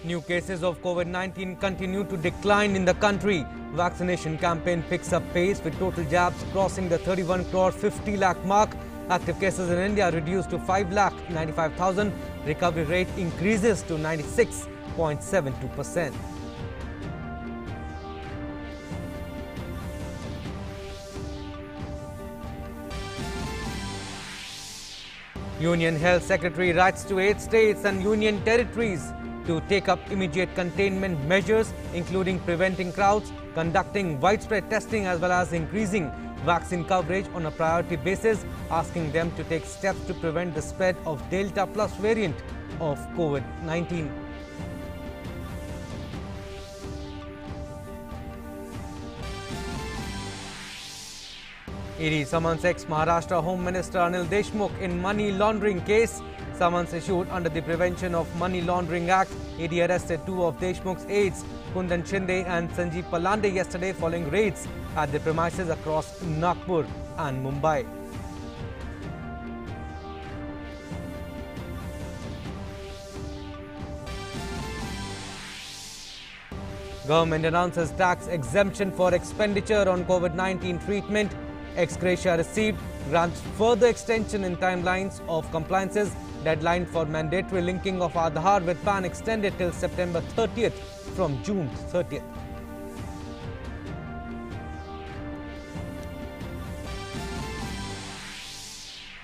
New cases of COVID-19 continue to decline in the country. Vaccination campaign picks up pace with total jabs crossing the 31 crore 50 lakh mark. Active cases in India reduced to 5,95,000. Recovery rate increases to 96.72%. Union Health Secretary writes to 8 states and union territories to take up immediate containment measures, including preventing crowds, conducting widespread testing as well as increasing vaccine coverage on a priority basis, asking them to take steps to prevent the spread of Delta Plus variant of COVID-19. ED summons ex-Maharashtra Home Minister Anil Deshmukh in money laundering case. Summons issued under the Prevention of Money Laundering Act. ED arrested 2 of Deshmukh's aides, Kundan Shinde and Sanjeev Palande, yesterday following raids at the premises across Nagpur and Mumbai. Government announces tax exemption for expenditure on COVID-19 treatment. Ex-gratia received grants further extension in timelines of compliances. Deadline for mandatory linking of Aadhaar with PAN extended till September 30th from June 30th.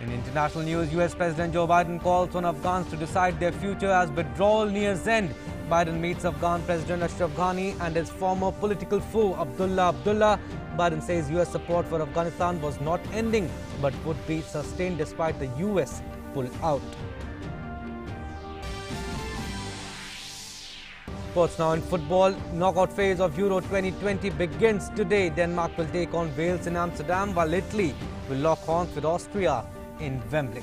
In international news, US President Joe Biden calls on Afghans to decide their future as withdrawal nears end. Biden meets Afghan President Ashraf Ghani and his former political foe Abdullah Abdullah. Biden says US support for Afghanistan was not ending but would be sustained despite the US pull out. Sports now in football. Knockout phase of Euro 2020 begins today. Denmark will take on Wales in Amsterdam, while Italy will lock horns with Austria in Wembley.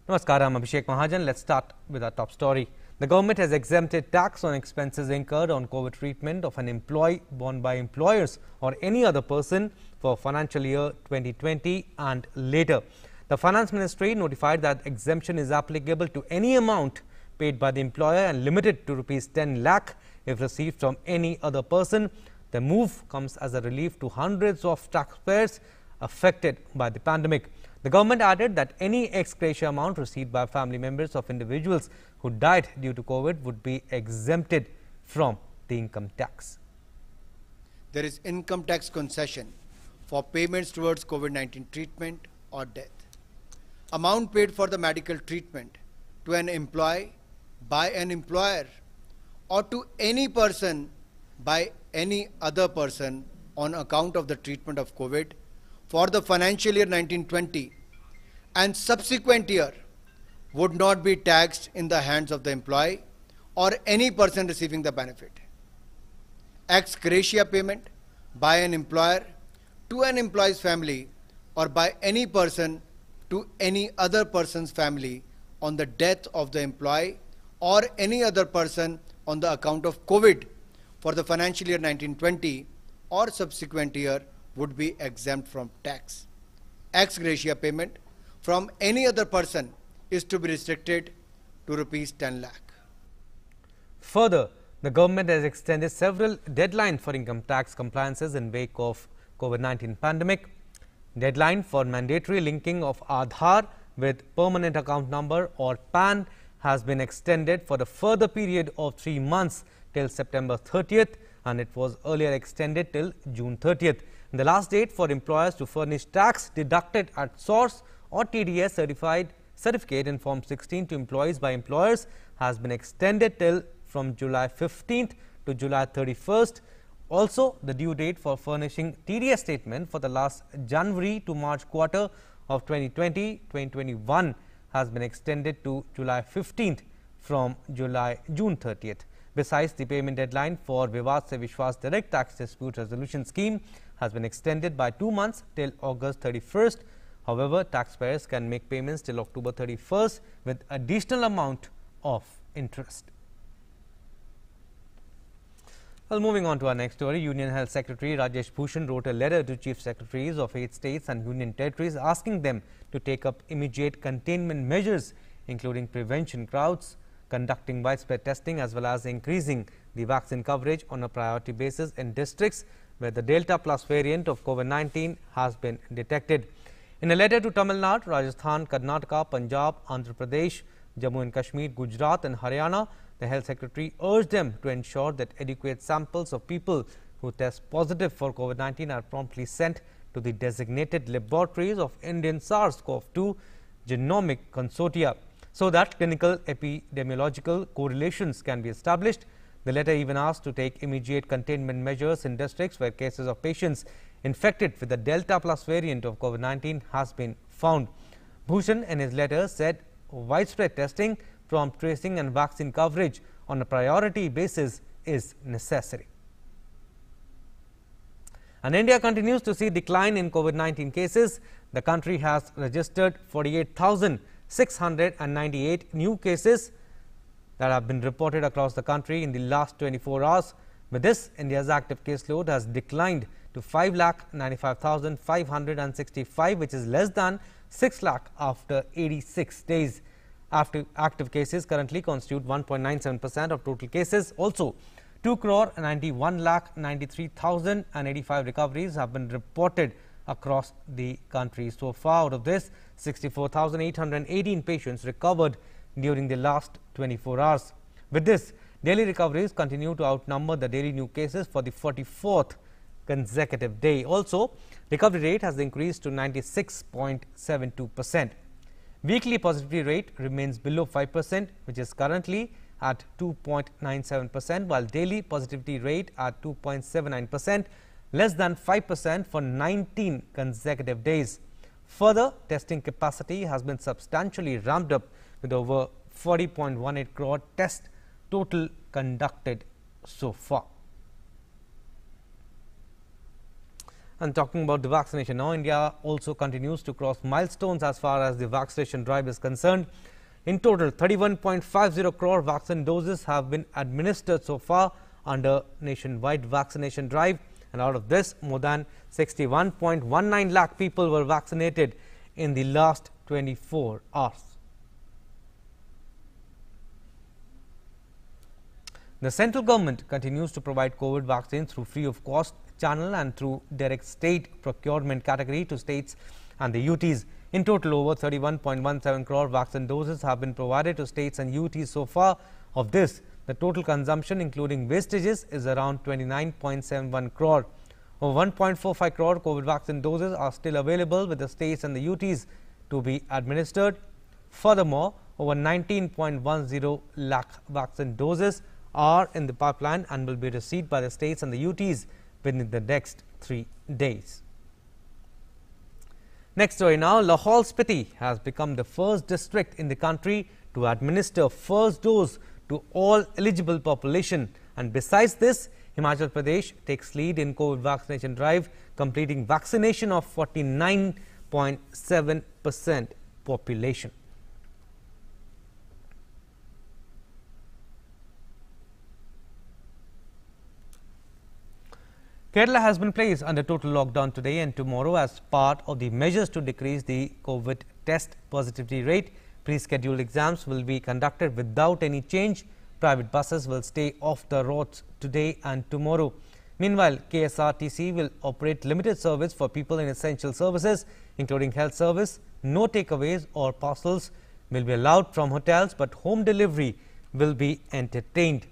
Namaskar, I'm Abhishek Mahajan. Let's start with our top story. The government has exempted tax on expenses incurred on COVID treatment of an employee borne by employers or any other person for financial year 2020 and later. The Finance Ministry notified that exemption is applicable to any amount paid by the employer and limited to rupees 10 lakh if received from any other person. The move comes as a relief to hundreds of taxpayers affected by the pandemic. The government added that any ex gratia amount received by family members of individuals who died due to COVID would be exempted from the income tax. There is income tax concession for payments towards COVID-19 treatment or death. Amount paid for the medical treatment to an employee by an employer or to any person by any other person on account of the treatment of COVID for the financial year 1920 and subsequent year would not be taxed in the hands of the employee or any person receiving the benefit. Ex gratia payment by an employer to an employee's family or by any person to any other person's family on the death of the employee or any other person on the account of COVID for the financial year 1920 or subsequent year would be exempt from tax. Ex gratia payment from any other person is to be restricted to rupees 10 lakh. Further, the government has extended several deadlines for income tax compliances in wake of COVID-19 pandemic. Deadline for mandatory linking of Aadhaar with permanent account number or PAN has been extended for the further period of 3 months till September 30th, and it was earlier extended till June 30th. The last date for employers to furnish tax deducted at source or TDS certificate in Form 16 to employees by employers has been extended till from July 15th to July 31st. Also, the due date for furnishing TDS statement for the last January to March quarter of 2020-2021 has been extended to July 15th from June 30th. Besides, the payment deadline for Vivad Se Vishwas Direct Tax Dispute Resolution Scheme has been extended by 2 months till August 31st. However, taxpayers can make payments till October 31st with additional amount of interest. Well, moving on to our next story, Union Health Secretary Rajesh Bhushan wrote a letter to Chief Secretaries of 8 states and Union Territories asking them to take up immediate containment measures, including prevention crowds, conducting widespread testing as well as increasing the vaccine coverage on a priority basis in districts where the Delta Plus variant of COVID-19 has been detected. In a letter to Tamil Nadu, Rajasthan, Karnataka, Punjab, Andhra Pradesh, Jammu and Kashmir, Gujarat and Haryana, the Health Secretary urged them to ensure that adequate samples of people who test positive for COVID-19 are promptly sent to the designated laboratories of Indian SARS-CoV-2 Genomic Consortia so that clinical epidemiological correlations can be established. The letter even asked to take immediate containment measures in districts where cases of patients infected with the Delta Plus variant of COVID-19 has been found. Bhushan in his letter said widespread testing, prompt tracing and vaccine coverage on a priority basis is necessary. And India continues to see decline in COVID-19 cases. The country has registered 48,698 new cases that have been reported across the country in the last 24 hours. With this, India's active caseload has declined to 5,95,565, which is less than 6 lakh after 86 days. Active cases currently constitute 1.97% of total cases. Also, 2,91,93,085 recoveries have been reported across the country. So far, out of this, 64,818 patients recovered during the last 24 hours. With this, daily recoveries continue to outnumber the daily new cases for the 44th consecutive day. Also, recovery rate has increased to 96.72%. Weekly positivity rate remains below 5%, which is currently at 2.97%, while daily positivity rate at 2.79%, less than 5% for 19 consecutive days. Further, testing capacity has been substantially ramped up with over 40.18 crore tests total conducted so far. And talking about the vaccination now, India also continues to cross milestones as far as the vaccination drive is concerned. In total, 31.50 crore vaccine doses have been administered so far under nationwide vaccination drive, and out of this, more than 61.19 lakh people were vaccinated in the last 24 hours. The central government continues to provide COVID vaccines through free of cost channel and through direct state procurement category to states and the UTs. In total, over 31.17 crore vaccine doses have been provided to states and UTs so far. Of this, the total consumption including wastages is around 29.71 crore. Over 1.45 crore COVID vaccine doses are still available with the states and the UTs to be administered. Furthermore, over 19.10 lakh vaccine doses are in the pipeline and will be received by the states and the UTs within the next 3 days. Next story now, Lahaul Spiti has become the first district in the country to administer first dose to all eligible population, and besides this, Himachal Pradesh takes lead in COVID vaccination drive, completing vaccination of 49.7% population. Kerala has been placed under total lockdown today and tomorrow as part of the measures to decrease the COVID test positivity rate. Pre-scheduled exams will be conducted without any change. Private buses will stay off the roads today and tomorrow. Meanwhile, KSRTC will operate limited service for people in essential services, including health service. No takeaways or parcels will be allowed from hotels, but home delivery will be entertained.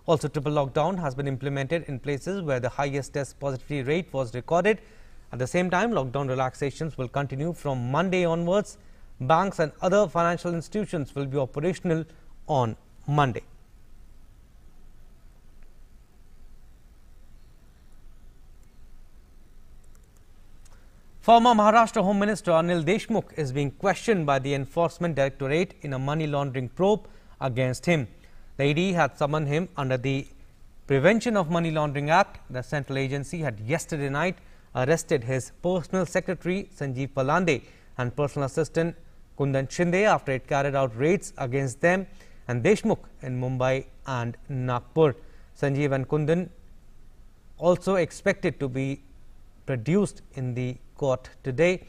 Also, triple lockdown has been implemented in places where the highest test positivity rate was recorded. At the same time, lockdown relaxations will continue from Monday onwards. Banks and other financial institutions will be operational on Monday. Former Maharashtra Home Minister Anil Deshmukh is being questioned by the Enforcement Directorate in a money laundering probe against him. The ED had summoned him under the Prevention of Money Laundering Act. The central agency had yesterday night arrested his personal secretary Sanjeev Palande and personal assistant Kundan Shinde after it carried out raids against them and Deshmukh in Mumbai and Nagpur. Sanjeev and Kundan also expected to be produced in the court today.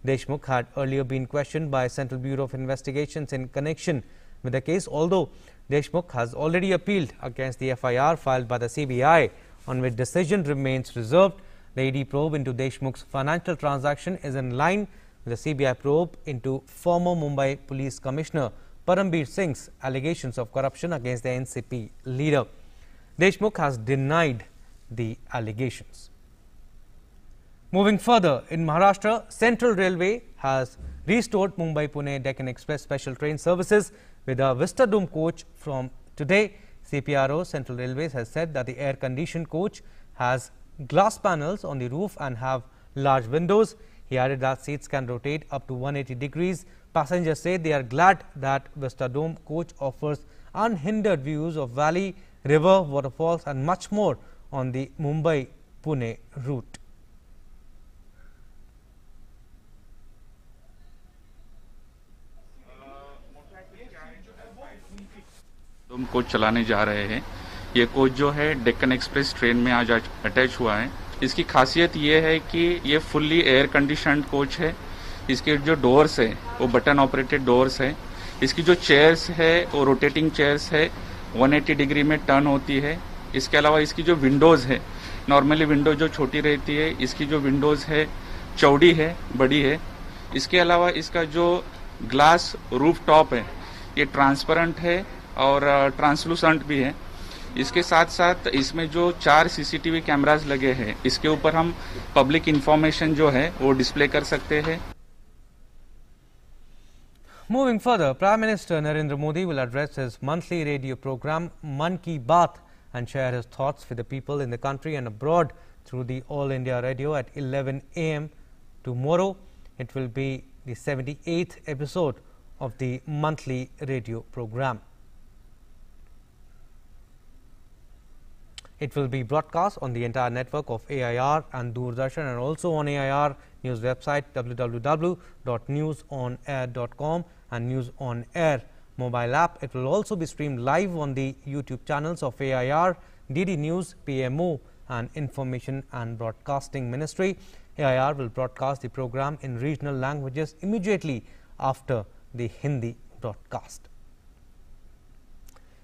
Deshmukh had earlier been questioned by Central Bureau of Investigations in connection with the case, although Deshmukh has already appealed against the FIR filed by the CBI, on which decision remains reserved. The ED probe into Deshmukh's financial transaction is in line with the CBI probe into former Mumbai Police Commissioner Parambir Singh's allegations of corruption against the NCP leader. Deshmukh has denied the allegations. Moving further, in Maharashtra, Central Railway has restored Mumbai-Pune Deccan Express special train services with a Vista Dome coach from today. CPRO Central Railways has said that the air-conditioned coach has glass panels on the roof and have large windows. He added that seats can rotate up to 180 degrees. Passengers say they are glad that Vista Dome coach offers unhindered views of valley, river, waterfalls and much more on the Mumbai-Pune route. Coach चलाने जा रहे हैं। ये coach जो है Deccan express train में आज attach हुआ है। इसकी खासियत ये है कि ये फुल्ली एयर कंडीशनड कोच है। इसके जो डोर्स है वो बटन ऑपरेटेड डोर्स है। इसकी जो चेयर्स है वो रोटेटिंग चेयर्स है, 180 डिग्री में टर्न होती है। इसके अलावा इसकी जो विंडोज़ है, नॉर्मली विंडो जो छोटी रहती है, इसकी जो विंडोज़ है चौड़ी है, बड़ी है। इसके अलावा इसका जो ग्लास रूफ टॉप है ये ट्रांसपेरेंट है और ट्रांसलूसेंट भी है। इसके साथ साथ इसमें जो 4 सीसीटीवी कैमरास लगे हैं, इसके ऊपर हम पब्लिक इंफॉर्मेशन जो है वो डिस्प्ले कर सकते हैं। Moving further, Prime Minister Narendra Modi will address his monthly radio program Mann Ki Baat and share his thoughts with the people in the country and abroad through the All India Radio at 11 a.m. tomorrow. It will be the 78th episode of the monthly radio program. It will be broadcast on the entire network of AIR and Doordarshan and also on AIR news website www.newsonair.com and News on Air mobile app. It will also be streamed live on the YouTube channels of AIR, DD News, PMO and Information and Broadcasting Ministry. AIR will broadcast the program in regional languages immediately after the Hindi broadcast.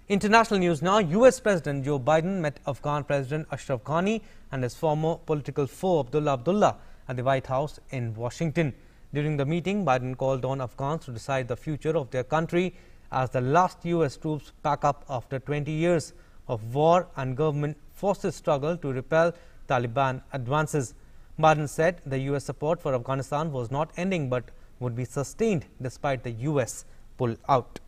International news now. US President Joe Biden met Afghan President Ashraf Ghani and his former political foe Abdullah at the White House in Washington. During the meeting, Biden called on Afghans to decide the future of their country as the last US troops pack up after 20 years of war and government forces struggle to repel Taliban advances. Biden said the US support for Afghanistan was not ending but would be sustained despite the US pull out.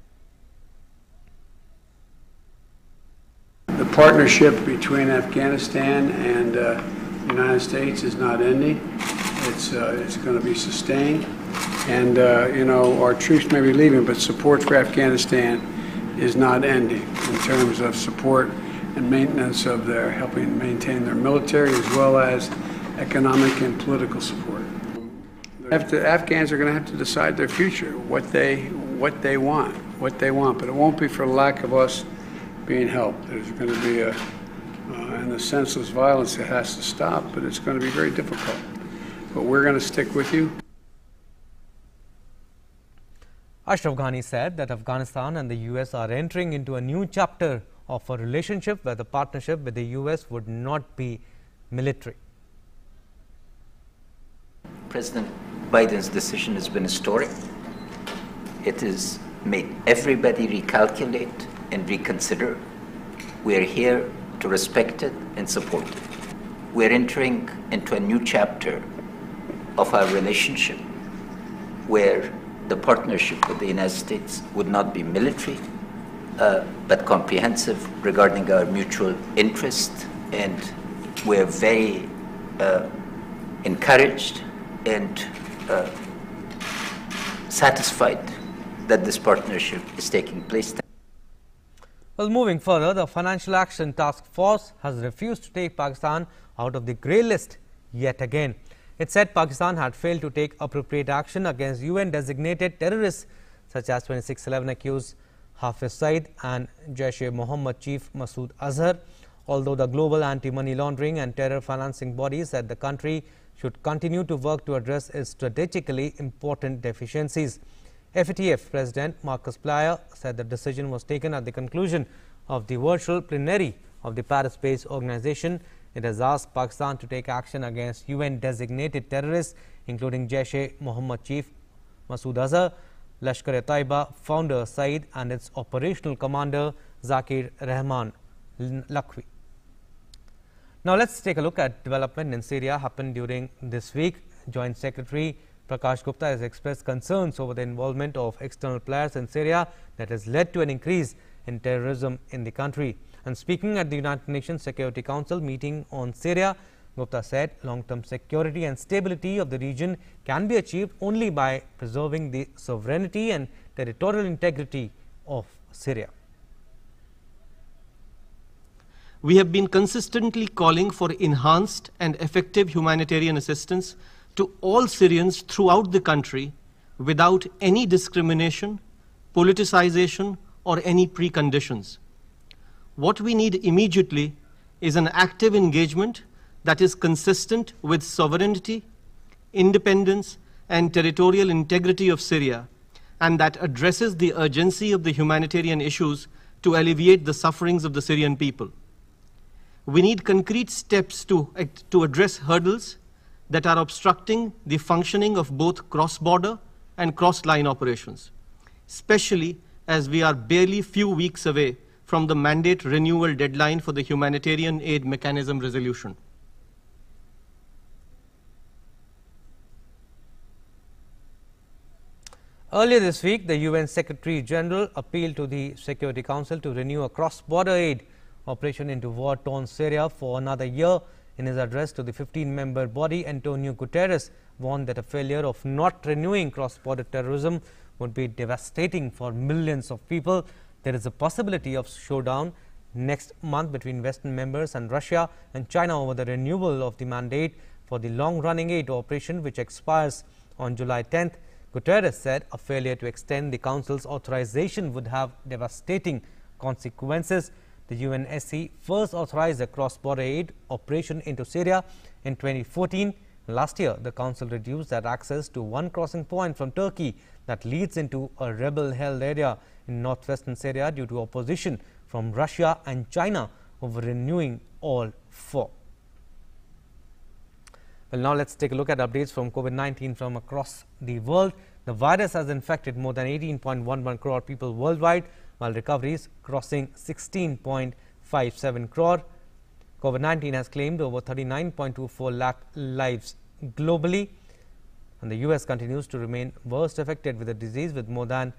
The partnership between Afghanistan and the United States is not ending. It's going to be sustained. And, you know, our troops may be leaving, but support for Afghanistan is not ending in terms of support and maintenance of their helping maintain their military as well as economic and political support. Afghans are going to have to decide their future, what they want, but it won't be for lack of us being helped. There's going to be and the senseless violence that has to stop, but it's going to be very difficult. But we're going to stick with you. Ashraf Ghani said that Afghanistan and the US are entering into a new chapter of a relationship where the partnership with the US would not be military. President Biden's decision has been historic. It has made everybody recalculate and reconsider. We are here to respect it and support it. We are entering into a new chapter of our relationship where the partnership with the United States would not be military, but comprehensive regarding our mutual interest. And we're very encouraged and satisfied that this partnership is taking place. Well, moving further, the Financial Action Task Force has refused to take Pakistan out of the grey list yet again. It said Pakistan had failed to take appropriate action against UN-designated terrorists such as 2611 accused Hafiz Saeed and Jaish-e-Mohammed chief Masood Azhar. Although the global anti-money laundering and terror financing body said the country should continue to work to address its strategically important deficiencies. FATF President Marcus Plyer said the decision was taken at the conclusion of the virtual plenary of the Paris-based organization. It has asked Pakistan to take action against UN-designated terrorists, including Jaish-e-Mohammed chief Masood Azhar, Lashkar-e-Taiba founder Saeed and its operational commander Zakir Rahman Lakhvi. Now let's take a look at development in Syria happened during this week. Joint Secretary Prakash Gupta has expressed concerns over the involvement of external players in Syria that has led to an increase in terrorism in the country. And speaking at the United Nations Security Council meeting on Syria, Gupta said long-term security and stability of the region can be achieved only by preserving the sovereignty and territorial integrity of Syria. We have been consistently calling for enhanced and effective humanitarian assistance to all Syrians throughout the country without any discrimination, politicization, or any preconditions. What we need immediately is an active engagement that is consistent with sovereignty, independence, and territorial integrity of Syria, and that addresses the urgency of the humanitarian issues to alleviate the sufferings of the Syrian people. We need concrete steps to address hurdles that are obstructing the functioning of both cross-border and cross-line operations, especially as we are barely few weeks away from the mandate renewal deadline for the humanitarian aid mechanism resolution. Earlier this week, the UN Secretary General appealed to the Security Council to renew a cross-border aid operation into war-torn Syria for another year. In his address to the 15-member body, Antonio Guterres warned that a failure of not renewing cross-border terrorism would be devastating for millions of people. There is a possibility of showdown next month between Western members and Russia and China over the renewal of the mandate for the long-running aid operation, which expires on July 10th. Guterres said a failure to extend the Council's authorization would have devastating consequences. The UNSC first authorized a cross-border aid operation into Syria in 2014. Last year, the Council reduced that access to one crossing point from Turkey that leads into a rebel-held area in northwestern Syria due to opposition from Russia and China over renewing all four. Well, now let's take a look at updates from COVID-19 from across the world. The virus has infected more than 18.11 crore people worldwide, while recoveries crossing 16.57 crore. COVID-19 has claimed over 39.24 lakh lives globally, and the US continues to remain worst affected with the disease with more than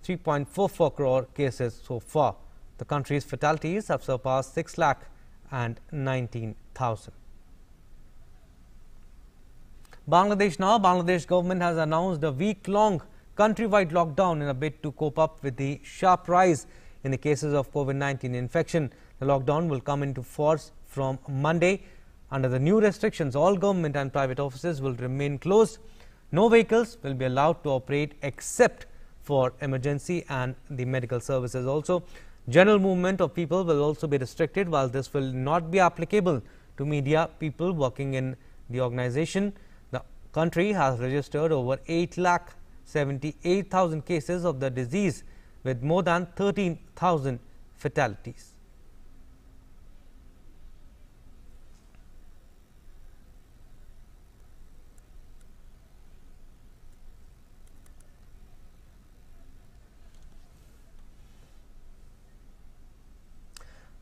3.44 crore cases so far. The country's fatalities have surpassed 6 lakh and 19,000. Bangladesh now. Bangladesh government has announced a week-long countrywide lockdown in a bid to cope up with the sharp rise in the cases of COVID-19 infection. The lockdown will come into force from Monday. Under the new restrictions, all government and private offices will remain closed. No vehicles will be allowed to operate except for emergency and the medical services also. General movement of people will also be restricted. While this will not be applicable to media people working in the organization, the country has registered over 8,78,000 cases of the disease with more than 13,000 fatalities.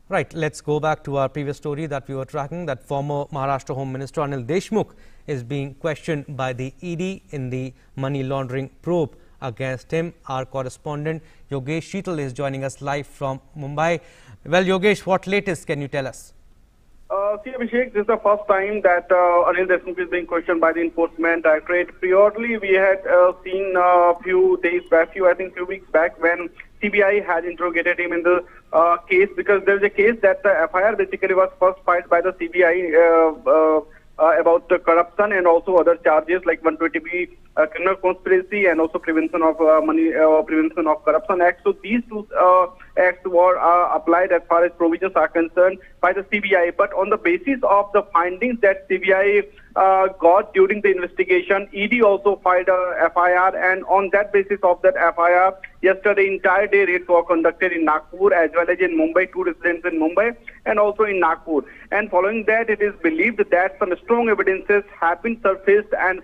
Right, let's go back to our previous story that we were tracking, that former Maharashtra Home Minister Anil Deshmukh is being questioned by the ED in the money laundering probe against him. Our correspondent Yogesh Sheetal is joining us live from Mumbai. Well, Yogesh, what latest can you tell us? See, Abhishek, this is the first time that Anil Deshmukh is being questioned by the Enforcement Directorate. Previously, we had seen a few weeks back when CBI had interrogated him in the case, because there is a case that the FIR basically was first filed by the CBI about the corruption and also other charges like 120B criminal conspiracy and also prevention of corruption act. So these two acts were applied as far as provisions are concerned by the CBI. But on the basis of the findings that CBI got during the investigation, ED also filed a FIR, and on that basis of that FIR, yesterday entire day raids were conducted in Nagpur as well as in Mumbai, 2 residents in Mumbai and also in Nagpur. And following that, it is believed that some strong evidences have been surfaced, and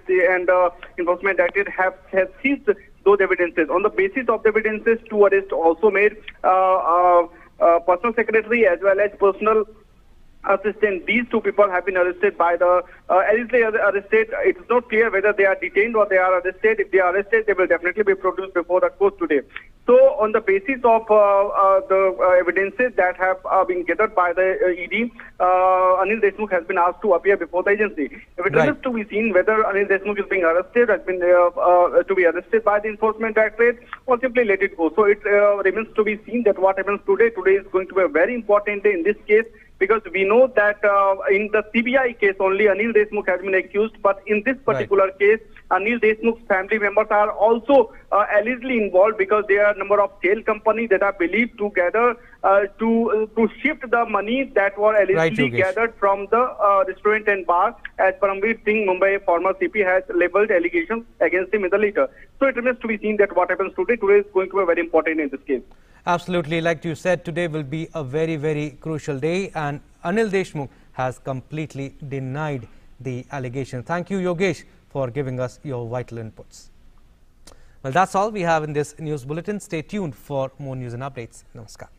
Enforcement Directorate have seized those evidences. On the basis of the evidences, 2 arrests also made, personal secretary as well as personal assistant. These 2 people have been arrested by the allegedly arrested. It is not clear whether they are detained or they are arrested. If they are arrested, they will definitely be produced before the court today. So, on the basis of the evidences that have been gathered by the ED, Anil Deshmukh has been asked to appear before the agency. If it remains to be seen whether Anil Deshmukh is being arrested, has been to be arrested by the Enforcement Directorate, or simply let it go. So, it remains to be seen that what happens today. Today is going to be a very important day in this case, because we know that in the CBI case only Anil Deshmukh has been accused, but in this particular case, Anil Deshmukh's family members are also allegedly involved, because there are a number of tail companies that are believed together to shift the money that were allegedly gathered from the restaurant and bar, as Paramveer Singh, Mumbai former CP, has labelled allegations against him in the letter. So it remains to be seen that what happens today. Today is going to be very important in this case. Absolutely. Like you said, today will be a very, very crucial day, and Anil Deshmukh has completely denied the allegation. Thank you, Yogesh, for giving us your vital inputs. Well, that's all we have in this news bulletin. Stay tuned for more news and updates. Namaskar.